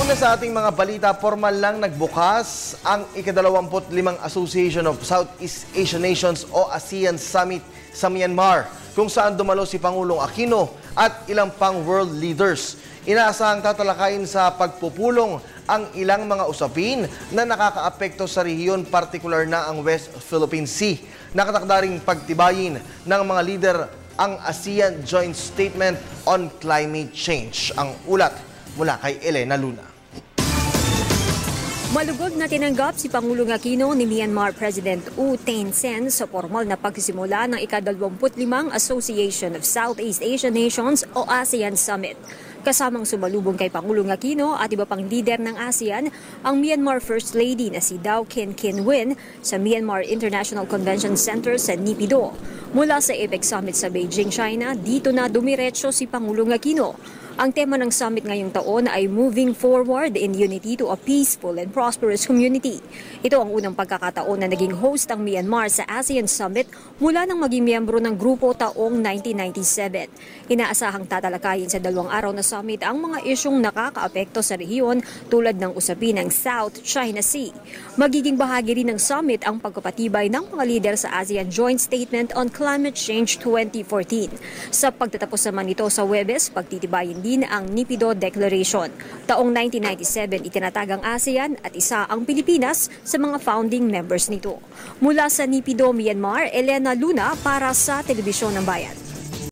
Una sa ating mga balita, formal lang nagbukas ang ika-25 Association of Southeast Asian Nations o ASEAN Summit sa Myanmar, kung saan dumalo si Pangulong Aquino at ilang pang world leaders. Inaasahang tatalakayin sa pagpupulong ang ilang mga usapin na nakakaapekto sa rehiyon, partikular na ang West Philippine Sea. Nakatakda ring pagtibayin ng mga leader ang ASEAN Joint Statement on Climate Change. Ang ulat mula kay Elena Luna. Malugod na tinanggap si Pangulong Aquino ni Myanmar President U Thein Sein sa formal na pagsisimula ng ika-25 Association of Southeast Asian Nations o ASEAN Summit. Kasamang sumalubong kay Pangulong Aquino at iba pang lider ng ASEAN ang Myanmar First Lady na si Daw Khin Khin Win sa Myanmar International Convention Center sa Naypyidaw. Mula sa APEC Summit sa Beijing, China, dito na dumiretso si Pangulong Aquino. Ang tema ng summit ngayong taon ay Moving Forward in Unity to a Peaceful and Prosperous Community. Ito ang unang pagkakataon na naging host ang Myanmar sa ASEAN Summit mula nang maging miyembro ng grupo taong 1997. Inaasahang tatalakayin sa 2 araw na summit ang mga isyong nakakaapekto sa rehiyon tulad ng usapin ng South China Sea. Magiging bahagi rin ng summit ang pagpapatibay ng mga lider sa ASEAN Joint Statement on Climate Change 2014. Sa pagtatapos naman ito sa Huwebes, pagtitibayin din ang Naypyidaw Declaration. Taong 1997 itinatag ang ASEAN at isa ang Pilipinas sa mga founding members nito. Mula sa Naypyidaw, Myanmar, Elena Luna para sa Telebisyon ng Bayan.